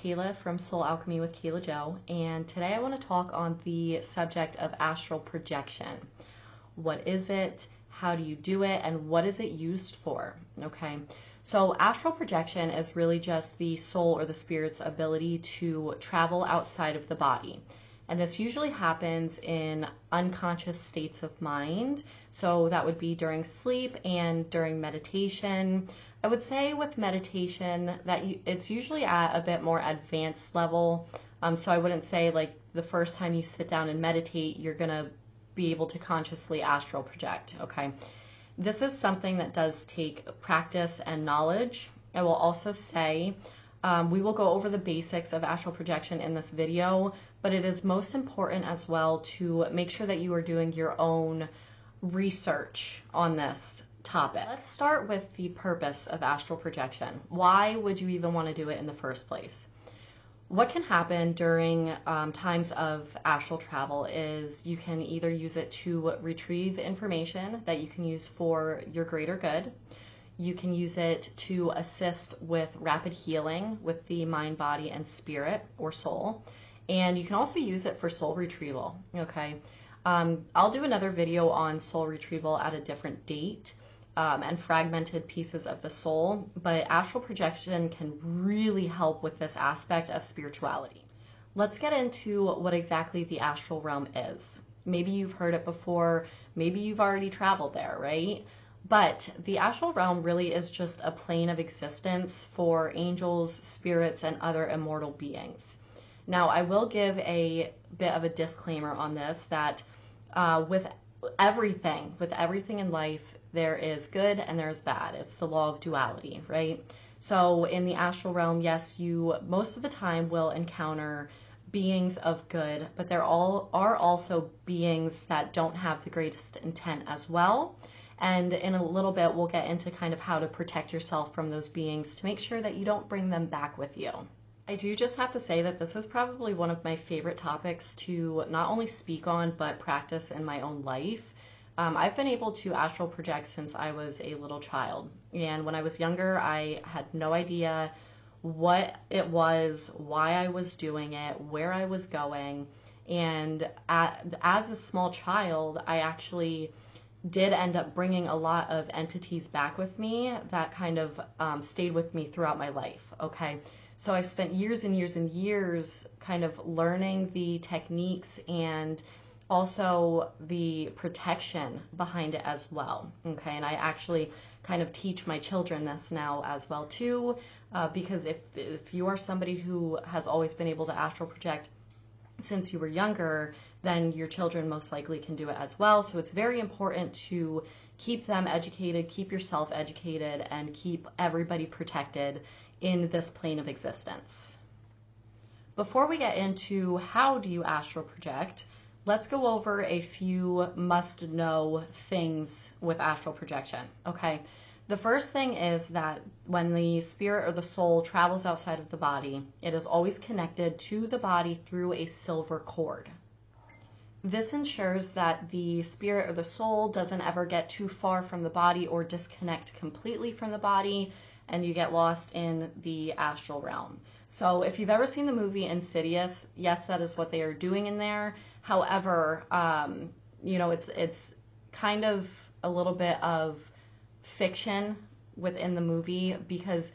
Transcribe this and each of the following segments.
Kayla from Soul Alchemy with Kayla Jo, and today I want to talk on the subject of astral projection. What is it? How do you do it? And what is it used for? Okay, so astral projection is really just the soul or the spirit's ability to travel outside of the body. And this usually happens in unconscious states of mind. So that would be during sleep and during meditation. I would say with meditation that it's usually at a bit more advanced level. So I wouldn't say like the first time you sit down and meditate, you're going to be able to consciously astral project. Okay. This is something that does take practice and knowledge. I will also say we will go over the basics of astral projection in this video, but it is most important as well to make sure that you are doing your own research on this topic. Let's start with the purpose of astral projection. Why would you even want to do it in the first place? What can happen during times of astral travel is you can either use it to retrieve information that you can use for your greater good. You can use it to assist with rapid healing with the mind, body, and spirit or soul. And you can also use it for soul retrieval, okay? I'll do another video on soul retrieval at a different date and fragmented pieces of the soul, but astral projection can really help with this aspect of spirituality. Let's get into what exactly the astral realm is. Maybe you've heard it before, maybe you've already traveled there, right? But the astral realm really is just a plane of existence for angels, spirits, and other immortal beings. Now, I will give a bit of a disclaimer on this that with everything in life, there is good and there's bad. It's the law of duality, right? So in the astral realm, yes, you most of the time will encounter beings of good, but there are also beings that don't have the greatest intent as well. And in a little bit, we'll get into kind of how to protect yourself from those beings to make sure that you don't bring them back with you. I do just have to say that this is probably one of my favorite topics to not only speak on, but practice in my own life. I've been able to astral project since I was a little child. And when I was younger, I had no idea what it was, why I was doing it, where I was going. And as a small child, I actually did end up bringing a lot of entities back with me that kind of stayed with me throughout my life, okay? So I spent years and years and years kind of learning the techniques and also the protection behind it as well, okay? And I actually kind of teach my children this now as well too, because if you are somebody who has always been able to astral project since you were younger, then your children most likely can do it as well. So it's very important to keep them educated, keep yourself educated, and keep everybody protected in this plane of existence. Before we get into how do you astral project, let's go over a few must-know things with astral projection, okay? The first thing is that when the spirit or the soul travels outside of the body, it is always connected to the body through a silver cord. This ensures that the spirit or the soul doesn't ever get too far from the body or disconnect completely from the body, and you get lost in the astral realm. So if you've ever seen the movie Insidious, yes, that is what they are doing in there. However, you know, it's kind of a little bit of fiction within the movie, because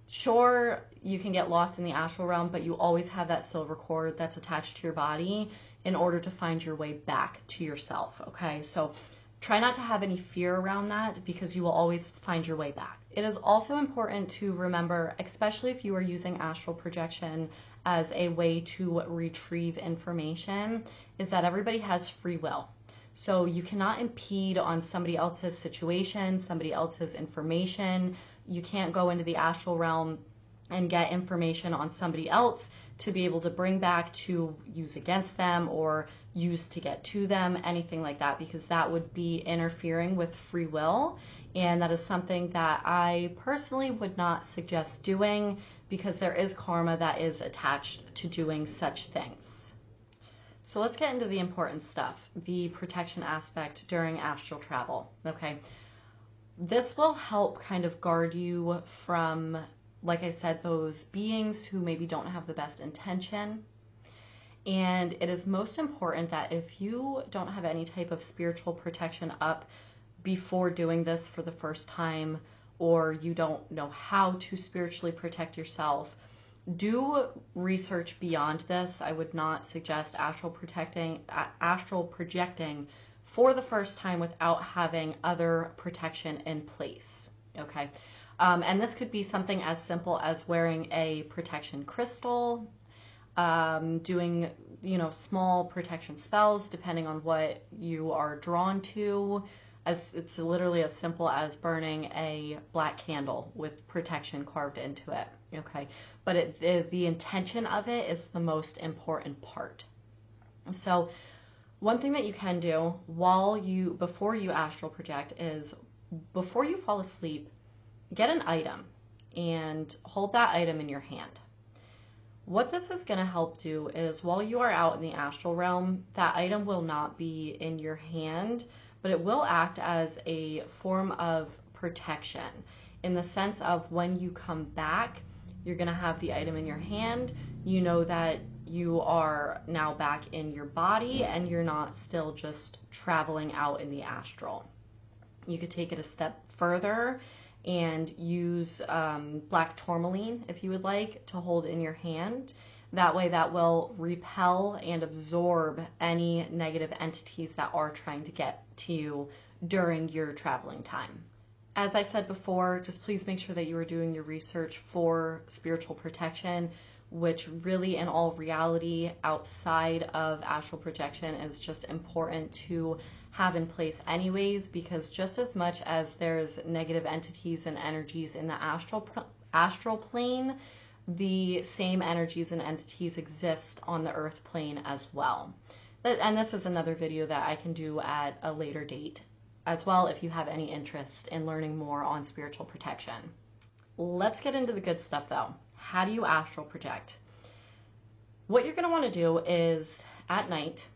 sure, you can get lost in the astral realm, but you always have that silver cord that's attached to your body in order to find your way back to yourself, okay? So try not to have any fear around that, because you will always find your way back. It is also important to remember, especially if you are using astral projection as a way to retrieve information, is that everybody has free will. So you cannot impede on somebody else's situation, somebody else's information. You can't go into the astral realm and get information on somebody else to be able to bring back to use against them or use to get to them, anything like that, because that would be interfering with free will. And that is something that I personally would not suggest doing, because there is karma that is attached to doing such things. So let's get into the important stuff, the protection aspect during astral travel, okay? This will help kind of guard you from like I said, those beings who maybe don't have the best intention. And it is most important that if you don't have any type of spiritual protection up before doing this for the first time, or you don't know how to spiritually protect yourself, do research beyond this. I would not suggest astral projecting for the first time without having other protection in place. Okay. And this could be something as simple as wearing a protection crystal, doing, small protection spells depending on what you are drawn to. As it's literally as simple as burning a black candle with protection carved into it. Okay. But the intention of it is the most important part. So one thing that you can do before you astral project is, before you fall asleep, get an item and hold that item in your hand. What this is going to help do is, while you are out in the astral realm, that item will not be in your hand, but it will act as a form of protection, in the sense of when you come back, you're going to have the item in your hand. You know that you are now back in your body and you're not still just traveling out in the astral. You could take it a step further and use black tourmaline, if you would like, to hold in your hand. That way that will repel and absorb any negative entities that are trying to get to you during your traveling time. As I said before, just please make sure that you are doing your research for spiritual protection, which really, in all reality, outside of astral projection, is just important to have in place anyways, because just as much as there's negative entities and energies in the astral plane, the same energies and entities exist on the earth plane as well. And this is another video that I can do at a later date as well, if you have any interest in learning more on spiritual protection. Let's get into the good stuff though. How do you astral project? What you're going to want to do is, at night,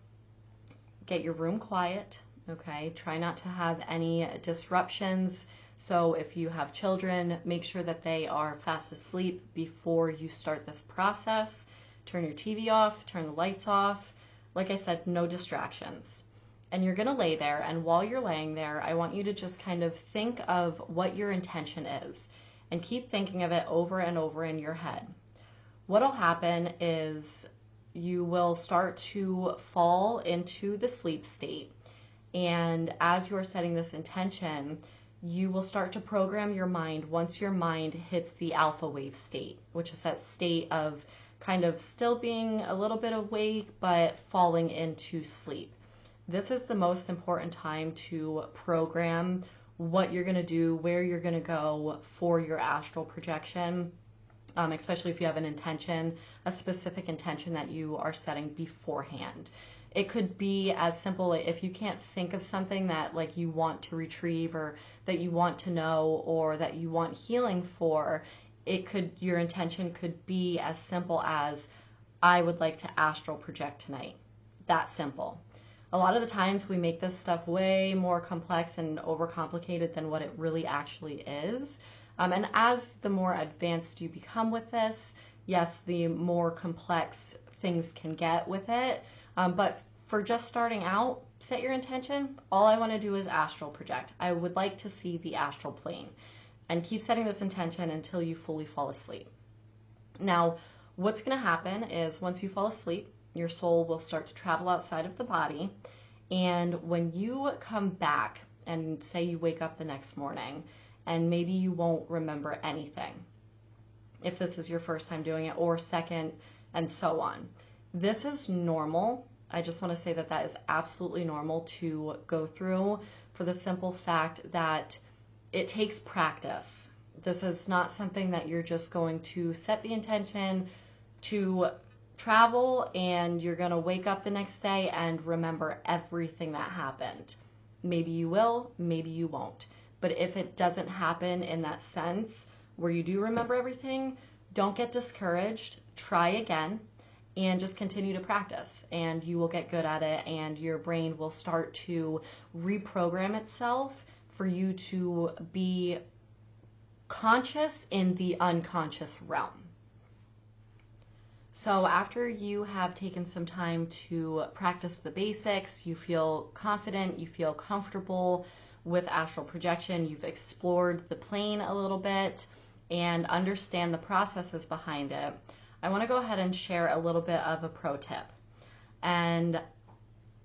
get your room quiet. Okay, try not to have any disruptions. So if you have children, make sure that they are fast asleep before you start this process. Turn your TV off, turn the lights off. Like I said, no distractions. And you're going to lay there, and while you're laying there, I want you to just kind of think of what your intention is and keep thinking of it over and over in your head. What'll happen is you will start to fall into the sleep state. And as you're setting this intention, you will start to program your mind once your mind hits the alpha wave state, which is that state of kind of still being a little bit awake, but falling into sleep. This is the most important time to program what you're going to do, where you're going to go for your astral projection, especially if you have an intention, a specific intention that you are setting beforehand. It could be as simple, if you can't think of something that like you want to retrieve, or that you want to know, or that you want healing for, your intention could be as simple as, I would like to astral project tonight. That simple. A lot of the times we make this stuff way more complex and overcomplicated than what it really actually is. And as the more advanced you become with this, yes, the more complex things can get with it. But for just starting out, set your intention. All I want to do is astral project. I would like to see the astral plane. And keep setting this intention until you fully fall asleep. Now, what's going to happen is, once you fall asleep, your soul will start to travel outside of the body. And when you come back, and say you wake up the next morning, and maybe you won't remember anything, if this is your first time doing it, or second, and so on. This is normal. I just want to say that that is absolutely normal to go through, for the simple fact that it takes practice. This is not something that you're just going to set the intention to travel and you're going to wake up the next day and remember everything that happened. Maybe you will, maybe you won't. But if it doesn't happen in that sense where you do remember everything, don't get discouraged. Try again and just continue to practice, and you will get good at it, and your brain will start to reprogram itself for you to be conscious in the unconscious realm. So after you have taken some time to practice the basics, you feel confident, you feel comfortable with astral projection, you've explored the plane a little bit and understand the processes behind it, I want to go ahead and share a little bit of a pro tip. And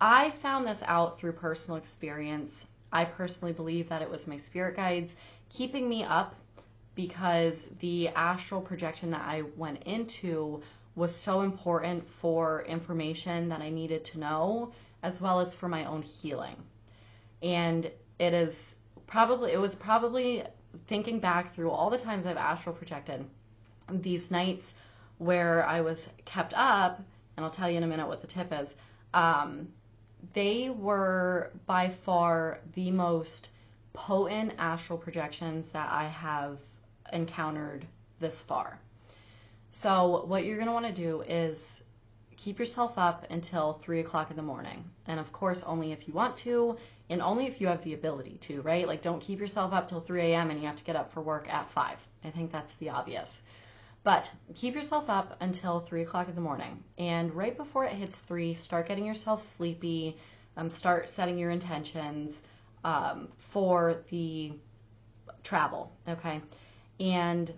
I found this out through personal experience. I personally believe that it was my spirit guides keeping me up, because the astral projection that I went into was so important for information that I needed to know, as well as for my own healing. And it was probably thinking back through all the times I've astral projected, these nights where I was kept up, and I'll tell you in a minute what the tip is, they were by far the most potent astral projections that I have encountered this far. So what you're going to want to do is keep yourself up until 3 o'clock in the morning. And of course, only if you want to, and only if you have the ability to, right? Like, don't keep yourself up till 3 a.m. and you have to get up for work at 5. I think that's the obvious. But keep yourself up until 3 o'clock in the morning. And right before it hits 3, start getting yourself sleepy. Start setting your intentions for the travel, okay? And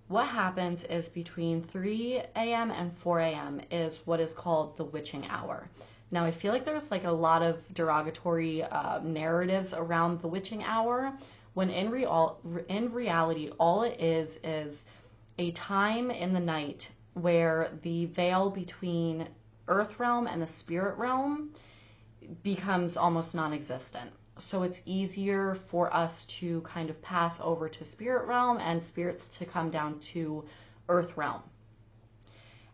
what happens is between 3 a.m. and 4 a.m. is what is called the witching hour. Now, I feel like there's like a lot of derogatory narratives around the witching hour, when in reality, all it is a time in the night where the veil between earth realm and the spirit realm becomes almost non-existent. So it's easier for us to kind of pass over to spirit realm and spirits to come down to earth realm.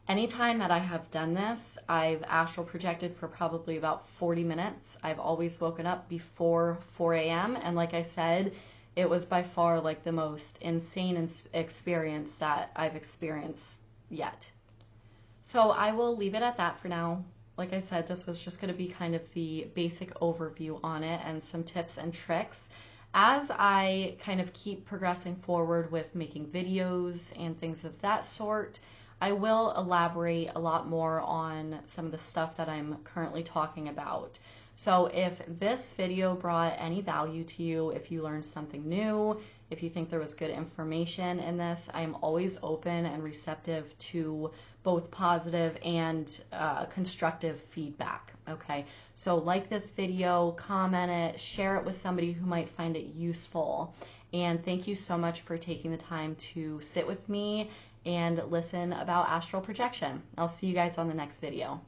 Anytime that I have done this, I've astral projected for probably about 40 minutes. I've always woken up before 4 a.m. And like I said, it was by far like the most insane experience that I've experienced yet. So I will leave it at that for now. Like I said, this was just going to be kind of the basic overview on it and some tips and tricks. As I kind of keep progressing forward with making videos and things of that sort, I will elaborate a lot more on some of the stuff that I'm currently talking about. So if this video brought any value to you, if you learned something new, if you think there was good information in this, I am always open and receptive to both positive and constructive feedback, okay? So like this video, comment it, share it with somebody who might find it useful. And thank you so much for taking the time to sit with me and listen about astral projection. I'll see you guys on the next video.